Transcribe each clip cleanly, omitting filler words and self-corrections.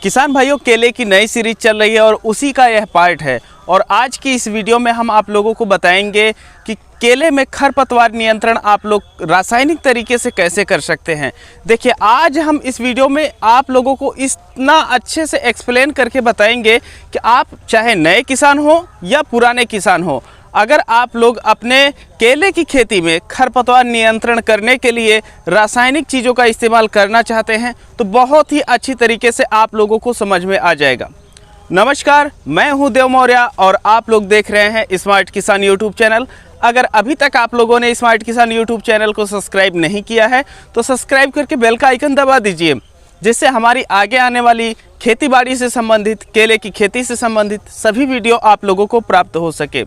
किसान भाइयों, केले की नई सीरीज चल रही है और उसी का यह पार्ट है। और आज की इस वीडियो में हम आप लोगों को बताएंगे कि केले में खरपतवार नियंत्रण आप लोग रासायनिक तरीके से कैसे कर सकते हैं। देखिए, आज हम इस वीडियो में आप लोगों को इतना अच्छे से एक्सप्लेन करके बताएंगे कि आप चाहे नए किसान हो या पुराने किसान हो, अगर आप लोग अपने केले की खेती में खरपतवार नियंत्रण करने के लिए रासायनिक चीज़ों का इस्तेमाल करना चाहते हैं तो बहुत ही अच्छी तरीके से आप लोगों को समझ में आ जाएगा। नमस्कार, मैं हूं देव मौर्य और आप लोग देख रहे हैं स्मार्ट किसान यूट्यूब चैनल। अगर अभी तक आप लोगों ने स्मार्ट किसान यूट्यूब चैनल को सब्सक्राइब नहीं किया है तो सब्सक्राइब करके बेल का आइकन दबा दीजिए, जिससे हमारी आगे आने वाली खेतीबाड़ी से संबंधित, केले की खेती से संबंधित सभी वीडियो आप लोगों को प्राप्त हो सके।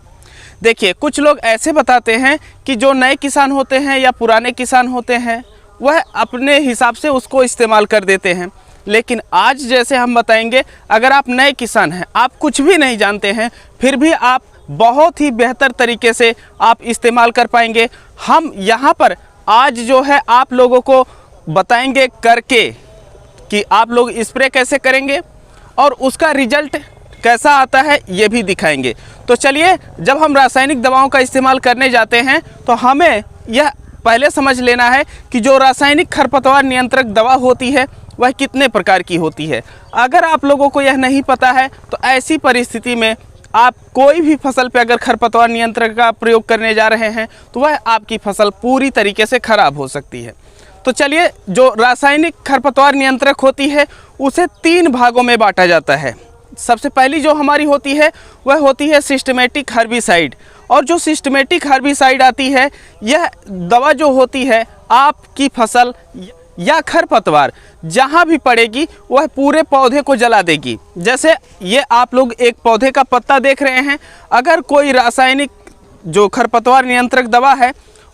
देखिए, कुछ लोग ऐसे बताते हैं कि जो नए किसान होते हैं या पुराने किसान होते हैं वह अपने हिसाब से उसको इस्तेमाल कर देते हैं, लेकिन आज जैसे हम बताएंगे, अगर आप नए किसान हैं, आप कुछ भी नहीं जानते हैं, फिर भी आप बहुत ही बेहतर तरीके से आप इस्तेमाल कर पाएंगे। हम यहाँ पर आज जो है आप लोगों को बताएंगे करके कि आप लोग स्प्रे कैसे करेंगे और उसका रिजल्ट कैसा आता है ये भी दिखाएंगे। तो चलिए, जब हम रासायनिक दवाओं का इस्तेमाल करने जाते हैं तो हमें यह पहले समझ लेना है कि जो रासायनिक खरपतवार नियंत्रक दवा होती है वह कितने प्रकार की होती है। अगर आप लोगों को यह नहीं पता है तो ऐसी परिस्थिति में आप कोई भी फसल पे अगर खरपतवार नियंत्रक का प्रयोग करने जा रहे हैं तो वह आपकी फसल पूरी तरीके से खराब हो सकती है। तो चलिए, जो रासायनिक खरपतवार नियंत्रक होती है उसे 3 भागों में बांटा जाता है। सबसे पहली जो हमारी होती है वह होती है सिस्टमेटिक हर्बिसाइड। और जो सिस्टमेटिक हर्बिसाइड आती है, यह दवा जो होती है आपकी फसल या खरपतवार जहाँ भी पड़ेगी वह पूरे पौधे को जला देगी। जैसे ये आप लोग एक पौधे का पत्ता देख रहे हैं, अगर कोई रासायनिक जो खरपतवार नियंत्रक दवा है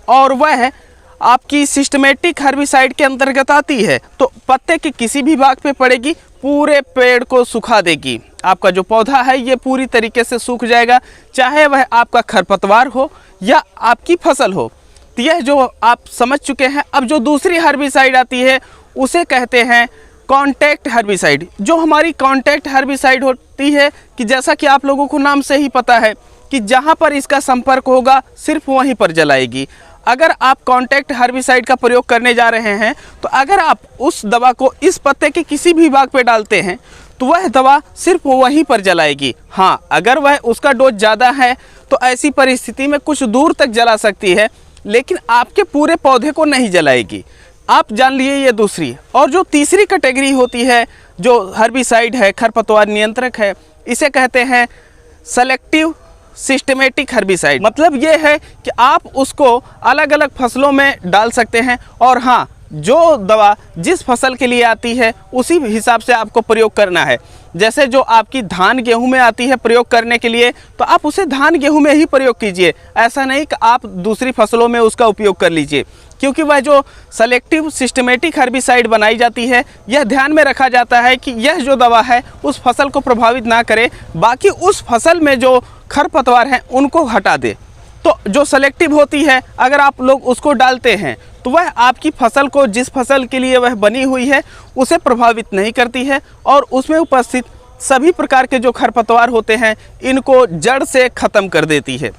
और वह आपकी सिस्टमेटिक हर्बिसाइड के अंतर्गत आती है तो पत्ते के किसी भी भाग पे पड़ेगी, पूरे पेड़ को सुखा देगी। आपका जो पौधा है ये पूरी तरीके से सूख जाएगा, चाहे वह आपका खरपतवार हो या आपकी फसल हो। तो यह जो आप समझ चुके हैं। अब जो दूसरी हर्बिसाइड आती है उसे कहते हैं कॉन्टैक्ट हर्बिसाइड। जो हमारी कॉन्टैक्ट हर्बिसाइड होती है कि जैसा कि आप लोगों को नाम से ही पता है कि जहाँ पर इसका संपर्क होगा सिर्फ वहीं पर जलाएगी। अगर आप कॉन्टैक्ट हर्बिसाइड का प्रयोग करने जा रहे हैं तो अगर आप उस दवा को इस पत्ते के किसी भी भाग पे डालते हैं तो वह दवा सिर्फ वहीं पर जलाएगी। हाँ, अगर वह उसका डोज ज़्यादा है तो ऐसी परिस्थिति में कुछ दूर तक जला सकती है, लेकिन आपके पूरे पौधे को नहीं जलाएगी। आप जान लिए ये दूसरी। और जो तीसरी कैटेगरी होती है जो हर्बिसाइड है, खरपतवार नियंत्रक है, इसे कहते हैं सेलेक्टिव सिस्टमेटिक हर्बिसाइड। मतलब ये है कि आप उसको अलग अलग फसलों में डाल सकते हैं और हाँ, जो दवा जिस फसल के लिए आती है उसी हिसाब से आपको प्रयोग करना है। जैसे जो आपकी धान गेहूं में आती है प्रयोग करने के लिए तो आप उसे धान गेहूं में ही प्रयोग कीजिए। ऐसा नहीं कि आप दूसरी फसलों में उसका उपयोग कर लीजिए, क्योंकि वह जो सेलेक्टिव सिस्टमेटिक हर्बिसाइड बनाई जाती है यह ध्यान में रखा जाता है कि यह जो दवा है उस फसल को प्रभावित ना करे, बाकी उस फसल में जो खरपतवार हैं उनको हटा दे। तो जो सेलेक्टिव होती है अगर आप लोग उसको डालते हैं तो वह आपकी फसल को, जिस फसल के लिए वह बनी हुई है, उसे प्रभावित नहीं करती है और उसमें उपस्थित सभी प्रकार के जो खरपतवार होते हैं इनको जड़ से ख़त्म कर देती है।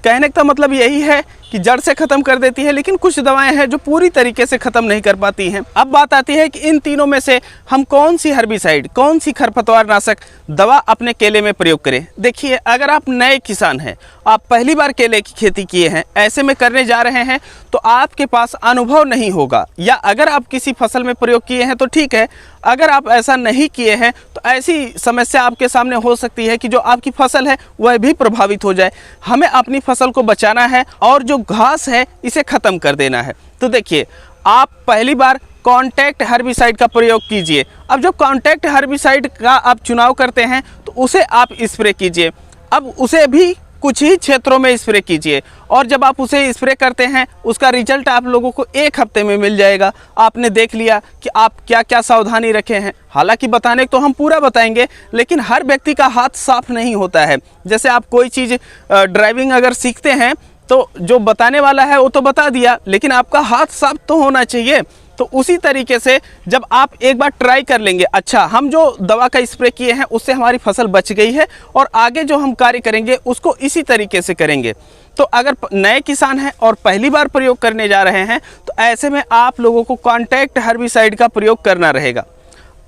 कहने का मतलब यही है कि जड़ से ख़त्म कर देती है, लेकिन कुछ दवाएं हैं जो पूरी तरीके से ख़त्म नहीं कर पाती हैं। अब बात आती है कि इन तीनों में से हम कौन सी हर्बिसाइड, कौन सी खरपतवार नाशक दवा अपने केले में प्रयोग करें। देखिए, अगर आप नए किसान हैं, आप पहली बार केले की खेती किए हैं, ऐसे में करने जा रहे हैं तो आपके पास अनुभव नहीं होगा, या अगर आप किसी फसल में प्रयोग किए हैं तो ठीक है, अगर आप ऐसा नहीं किए हैं तो ऐसी समस्या आपके सामने हो सकती है कि जो आपकी फसल है वह भी प्रभावित हो जाए। हमें अपनी फसल को बचाना है और जो घास है इसे ख़त्म कर देना है। तो देखिए, आप पहली बार कॉन्टैक्ट हर्बिसाइड का प्रयोग कीजिए। अब जो कॉन्टैक्ट हर्बिसाइड का आप चुनाव करते हैं तो उसे आप स्प्रे कीजिए। अब उसे भी कुछ ही क्षेत्रों में स्प्रे कीजिए और जब आप उसे स्प्रे करते हैं उसका रिजल्ट आप लोगों को 1 हफ्ते में मिल जाएगा। आपने देख लिया कि आप क्या क्या सावधानी रखे हैं। हालांकि बताने तो हम पूरा बताएंगे, लेकिन हर व्यक्ति का हाथ साफ नहीं होता है। जैसे आप कोई चीज़ ड्राइविंग अगर सीखते हैं तो जो बताने वाला है वो तो बता दिया, लेकिन आपका हाथ साफ तो होना चाहिए। तो उसी तरीके से जब आप एक बार ट्राई कर लेंगे, अच्छा हम जो दवा का स्प्रे किए हैं उससे हमारी फसल बच गई है और आगे जो हम कार्य करेंगे उसको इसी तरीके से करेंगे। तो अगर नए किसान हैं और पहली बार प्रयोग करने जा रहे हैं तो ऐसे में आप लोगों को कॉन्टैक्ट हर्बिसाइड का प्रयोग करना रहेगा।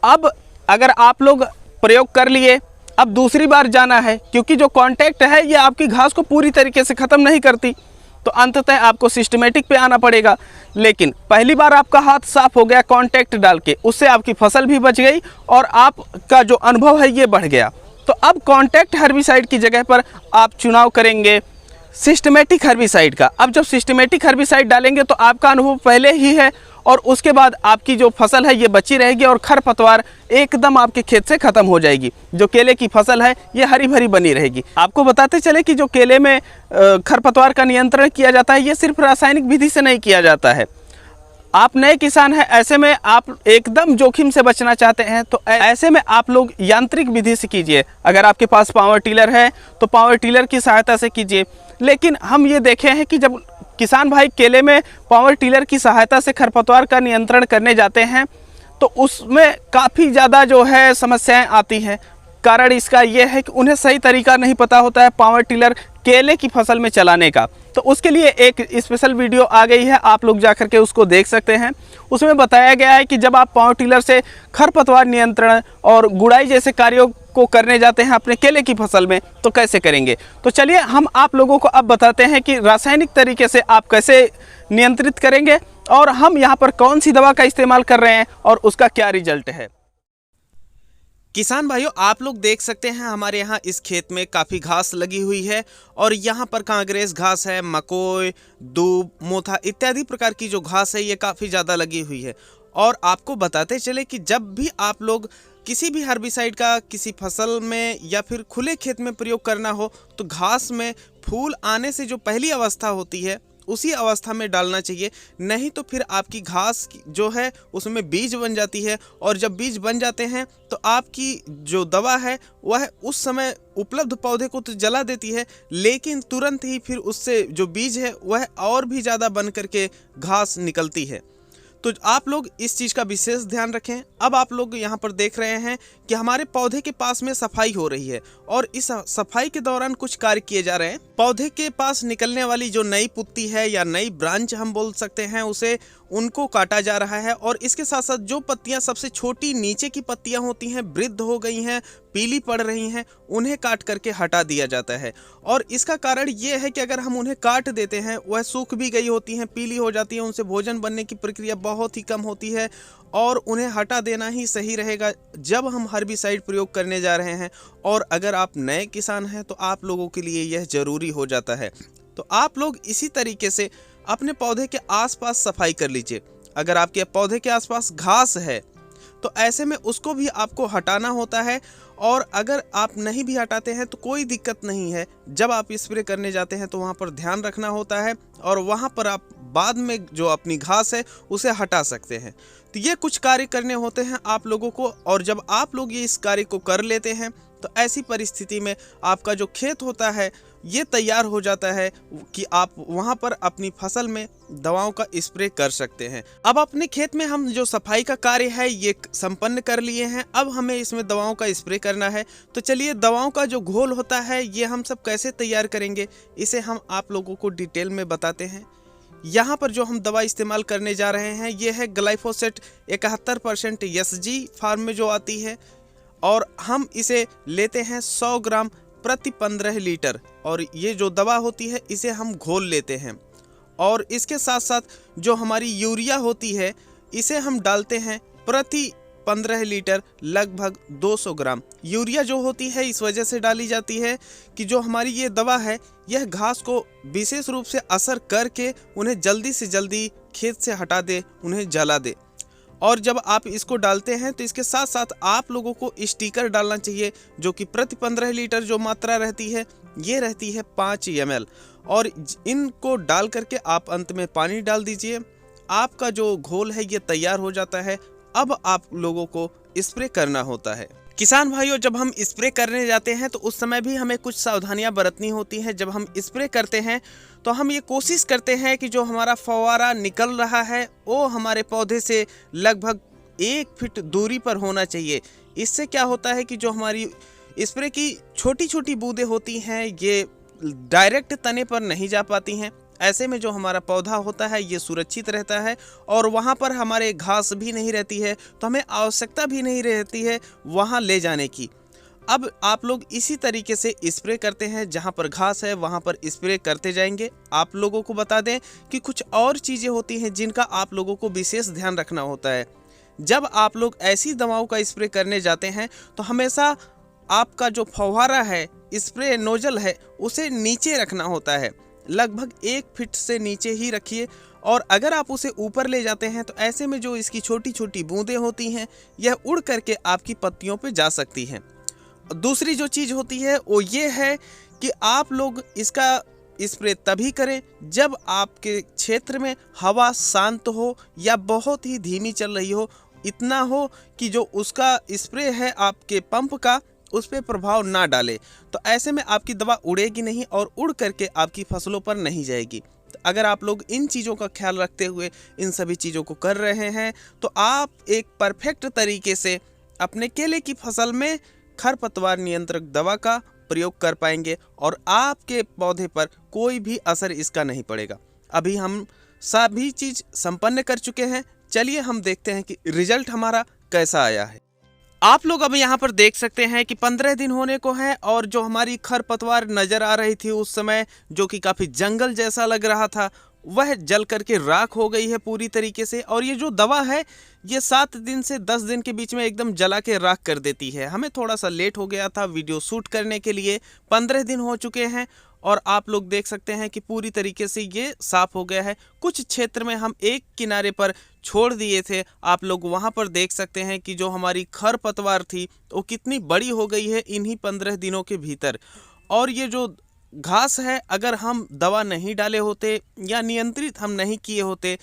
अब अगर आप लोग प्रयोग कर लिए, अब दूसरी बार जाना है, क्योंकि जो कॉन्टैक्ट है ये आपकी घास को पूरी तरीके से ख़त्म नहीं करती, तो अंततः आपको सिस्टमेटिक पे आना पड़ेगा। लेकिन पहली बार आपका हाथ साफ हो गया कॉन्टैक्ट डाल के, उससे आपकी फसल भी बच गई और आपका जो अनुभव है ये बढ़ गया। तो अब कॉन्टैक्ट हर्बिसाइड की जगह पर आप चुनाव करेंगे सिस्टमेटिक हर्बिसाइड का। अब जब सिस्टमेटिक हर्बिसाइड डालेंगे तो आपका अनुभव पहले ही है और उसके बाद आपकी जो फसल है ये बची रहेगी और खरपतवार एकदम आपके खेत से ख़त्म हो जाएगी। जो केले की फसल है ये हरी भरी बनी रहेगी। आपको बताते चले कि जो केले में खरपतवार का नियंत्रण किया जाता है ये सिर्फ रासायनिक विधि से नहीं किया जाता है। आप नए किसान हैं, ऐसे में आप एकदम जोखिम से बचना चाहते हैं तो ऐसे में आप लोग यांत्रिक विधि से कीजिए। अगर आपके पास पावर टिलर है तो पावर टिलर की सहायता से कीजिए। लेकिन हम ये देखे हैं कि जब किसान भाई केले में पावर टिलर की सहायता से खरपतवार का नियंत्रण करने जाते हैं तो उसमें काफ़ी ज़्यादा जो है समस्याएं आती हैं। कारण इसका ये है कि उन्हें सही तरीका नहीं पता होता है पावर टिलर केले की फसल में चलाने का। तो उसके लिए एक स्पेशल वीडियो आ गई है, आप लोग जा कर के उसको देख सकते हैं। उसमें बताया गया है कि जब आप पावर टिलर से खरपतवार नियंत्रण और गुड़ाई जैसे कार्यों को करने जाते हैं अपने केले की फसल में तो कैसे करेंगे। तो चलिए हम आप लोगों को अब बताते हैं कि रासायनिक तरीके से आप कैसे नियंत्रित करेंगे और हम यहाँ पर कौन सी दवा का इस्तेमाल कर रहे हैं और उसका क्या रिजल्ट है। किसान भाइयों, आप लोग देख सकते हैं हमारे यहाँ इस खेत में काफ़ी घास लगी हुई है और यहाँ पर कांग्रेस घास है, मकोई, दूब, मोथा इत्यादि प्रकार की जो घास है ये काफ़ी ज़्यादा लगी हुई है। और आपको बताते चले कि जब भी आप लोग किसी भी हर्बिसाइड का किसी फसल में या फिर खुले खेत में प्रयोग करना हो तो घास में फूल आने से जो पहली अवस्था होती है उसी अवस्था में डालना चाहिए। नहीं तो फिर आपकी घास जो है उसमें बीज बन जाती है और जब बीज बन जाते हैं तो आपकी जो दवा है वह उस समय उपलब्ध पौधे को तो जला देती है, लेकिन तुरंत ही फिर उससे जो बीज है वह और भी ज़्यादा बन करके घास निकलती है। तो आप लोग इस चीज़ का विशेष ध्यान रखें। अब आप लोग यहाँ पर देख रहे हैं कि हमारे पौधे के पास में सफाई हो रही है और इस सफाई के दौरान कुछ कार्य किए जा रहे हैं। पौधे के पास निकलने वाली जो नई पुत्ती है या नई ब्रांच हम बोल सकते हैं उसे, उनको काटा जा रहा है और इसके साथ साथ जो पत्तियां सबसे छोटी नीचे की पत्तियां होती हैं, वृद्ध हो गई हैं, पीली पड़ रही हैं, उन्हें काट करके हटा दिया जाता है। और इसका कारण ये है कि अगर हम उन्हें काट देते हैं वह सूख भी गई होती हैं, पीली हो जाती हैं, उनसे भोजन बनने की प्रक्रिया बहुत ही कम होती है और उन्हें हटा देना ही सही रहेगा जब हम हर्बिसाइड प्रयोग करने जा रहे हैं। और अगर आप नए किसान हैं तो आप लोगों के लिए यह ज़रूरी हो जाता है। तो आप लोग इसी तरीके से अपने पौधे के आसपास सफाई कर लीजिए। अगर आपके पौधे के आसपास घास है तो ऐसे में उसको भी आपको हटाना होता है और अगर आप नहीं भी हटाते हैं तो कोई दिक्कत नहीं है। जब आप स्प्रे करने जाते हैं तो वहाँ पर ध्यान रखना होता है और वहाँ पर आप बाद में जो अपनी घास है उसे हटा सकते हैं। तो ये कुछ कार्य करने होते हैं आप लोगों को और जब आप लोग ये इस कार्य को कर लेते हैं तो ऐसी परिस्थिति में आपका जो खेत होता है ये तैयार हो जाता है कि आप वहां पर अपनी फसल में दवाओं का स्प्रे कर सकते हैं। अब अपने खेत में हम जो सफाई का कार्य है ये संपन्न कर लिए हैं, अब हमें इसमें दवाओं का स्प्रे करना है। तो चलिए दवाओं का जो घोल होता है ये हम सब कैसे तैयार करेंगे इसे हम आप लोगों को डिटेल में बताते हैं। यहाँ पर जो हम दवा इस्तेमाल करने जा रहे हैं ये है ग्लाइफोसेट 71% SG फार्म में जो आती है और हम इसे लेते हैं 100 ग्राम प्रति 15 लीटर और ये जो दवा होती है इसे हम घोल लेते हैं। और इसके साथ साथ जो हमारी यूरिया होती है इसे हम डालते हैं प्रति 15 लीटर लगभग 200 ग्राम। यूरिया जो होती है इस वजह से डाली जाती है कि जो हमारी ये दवा है यह घास को विशेष रूप से असर करके उन्हें जल्दी से जल्दी खेत से हटा दे, उन्हें जला दे। और जब आप इसको डालते हैं तो इसके साथ साथ आप लोगों को स्टिकर डालना चाहिए जो कि प्रति 15 लीटर जो मात्रा रहती है ये रहती है 5 ml और इनको डाल करके आप अंत में पानी डाल दीजिए। आपका जो घोल है ये तैयार हो जाता है। अब आप लोगों को स्प्रे करना होता है। किसान भाइयों, जब हम स्प्रे करने जाते हैं तो उस समय भी हमें कुछ सावधानियां बरतनी होती हैं। जब हम स्प्रे करते हैं तो हम ये कोशिश करते हैं कि जो हमारा फव्वारा निकल रहा है वो हमारे पौधे से लगभग 1 फीट दूरी पर होना चाहिए। इससे क्या होता है कि जो हमारी स्प्रे की छोटी छोटी बूंदें होती हैं ये डायरेक्ट तने पर नहीं जा पाती हैं। ऐसे में जो हमारा पौधा होता है ये सुरक्षित रहता है और वहाँ पर हमारे घास भी नहीं रहती है, तो हमें आवश्यकता भी नहीं रहती है वहाँ ले जाने की। अब आप लोग इसी तरीके से स्प्रे करते हैं, जहाँ पर घास है वहाँ पर स्प्रे करते जाएंगे। आप लोगों को बता दें कि कुछ और चीज़ें होती हैं जिनका आप लोगों को विशेष ध्यान रखना होता है। जब आप लोग ऐसी दवाओं का स्प्रे करने जाते हैं तो हमेशा आपका जो फव्वारा है, स्प्रे नोजल है, उसे नीचे रखना होता है। लगभग 1 फीट से नीचे ही रखिए। और अगर आप उसे ऊपर ले जाते हैं तो ऐसे में जो इसकी छोटी छोटी बूंदें होती हैं यह उड़ करके आपकी पत्तियों पे जा सकती हैं। दूसरी जो चीज़ होती है वो ये है कि आप लोग इसका स्प्रे तभी करें जब आपके क्षेत्र में हवा शांत हो या बहुत ही धीमी चल रही हो, इतना हो कि जो उसका स्प्रे है आपके पंप का उस पर प्रभाव ना डाले। तो ऐसे में आपकी दवा उड़ेगी नहीं और उड़ करके आपकी फसलों पर नहीं जाएगी। तो अगर आप लोग इन चीज़ों का ख्याल रखते हुए इन सभी चीज़ों को कर रहे हैं तो आप एक परफेक्ट तरीके से अपने केले की फसल में खरपतवार नियंत्रक दवा का प्रयोग कर पाएंगे और आपके पौधे पर कोई भी असर इसका नहीं पड़ेगा। अभी हम सभी चीज़ संपन्न कर चुके हैं। चलिए हम देखते हैं कि रिजल्ट हमारा कैसा आया है। आप लोग अब यहाँ पर देख सकते हैं कि 15 दिन होने को है और जो हमारी खरपतवार नज़र आ रही थी उस समय, जो कि काफ़ी जंगल जैसा लग रहा था, वह जल करके राख हो गई है पूरी तरीके से। और ये जो दवा है ये 7 दिन से 10 दिन के बीच में एकदम जला के राख कर देती है। हमें थोड़ा सा लेट हो गया था वीडियो शूट करने के लिए। 15 दिन हो चुके हैं और आप लोग देख सकते हैं कि पूरी तरीके से ये साफ हो गया है। कुछ क्षेत्र में हम एक किनारे पर छोड़ दिए थे, आप लोग वहाँ पर देख सकते हैं कि जो हमारी खरपतवार थी वो कितनी बड़ी हो गई है इन्हीं 15 दिनों के भीतर। और ये जो घास है, अगर हम दवा नहीं डाले होते या नियंत्रित हम नहीं किए होते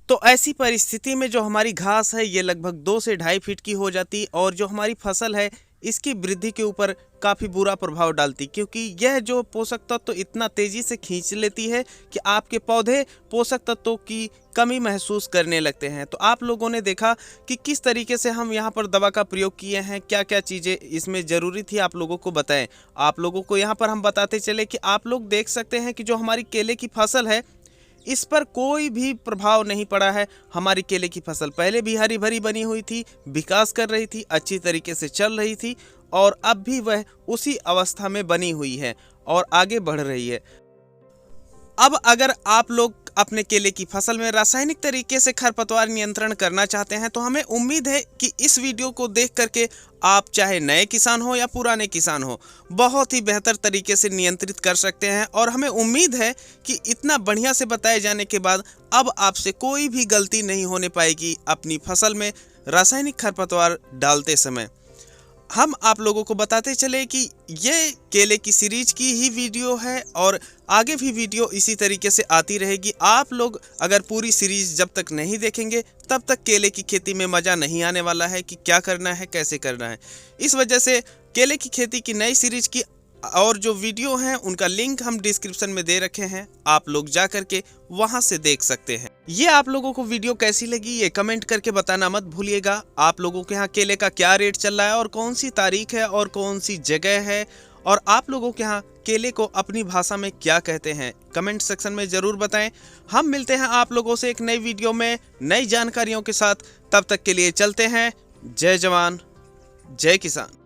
तो ऐसी परिस्थिति में जो हमारी घास है ये लगभग 2 से 2.5 फीट की हो जाती और जो हमारी फसल है इसकी वृद्धि के ऊपर काफ़ी बुरा प्रभाव डालती, क्योंकि यह जो पोषक तत्व इतना तेज़ी से खींच लेती है कि आपके पौधे पोषक तत्वों की कमी महसूस करने लगते हैं। तो आप लोगों ने देखा कि किस तरीके से हम यहाँ पर दवा का प्रयोग किए हैं, क्या क्या चीज़ें इसमें ज़रूरी थी आप लोगों को बताएं। आप लोगों को यहाँ पर हम बताते चले कि आप लोग देख सकते हैं कि जो हमारी केले की फसल है इस पर कोई भी प्रभाव नहीं पड़ा है। हमारी केले की फसल पहले भी हरी भरी बनी हुई थी, विकास कर रही थी, अच्छी तरीके से चल रही थी और अब भी वह उसी अवस्था में बनी हुई है और आगे बढ़ रही है। अब अगर आप लोग अपने केले की फसल में रासायनिक तरीके से खरपतवार नियंत्रण करना चाहते हैं तो हमें उम्मीद है कि इस वीडियो को देख करके आप चाहे नए किसान हो या पुराने किसान हो बहुत ही बेहतर तरीके से नियंत्रित कर सकते हैं। और हमें उम्मीद है कि इतना बढ़िया से बताए जाने के बाद अब आपसे कोई भी गलती नहीं होने पाएगी अपनी फसल में रासायनिक खरपतवार डालते समय। हम आप लोगों को बताते चले कि ये केले की सीरीज की ही वीडियो है और आगे भी वीडियो इसी तरीके से आती रहेगी। आप लोग अगर पूरी सीरीज जब तक नहीं देखेंगे तब तक केले की खेती में मज़ा नहीं आने वाला है कि क्या करना है, कैसे करना है। इस वजह से केले की खेती की नई सीरीज की और जो वीडियो हैं उनका लिंक हम डिस्क्रिप्शन में दे रखे हैं, आप लोग जा करके वहां से देख सकते हैं। ये आप लोगों को वीडियो कैसी लगी ये कमेंट करके बताना मत भूलिएगा। आप लोगों के यहाँ केले का क्या रेट चल रहा है और कौन सी तारीख है और कौन सी जगह है, और आप लोगों के यहाँ केले को अपनी भाषा में क्या कहते हैं, कमेंट सेक्शन में ज़रूर बताएं। हम मिलते हैं आप लोगों से एक नई वीडियो में नई जानकारियों के साथ। तब तक के लिए चलते हैं। जय जवान जय किसान।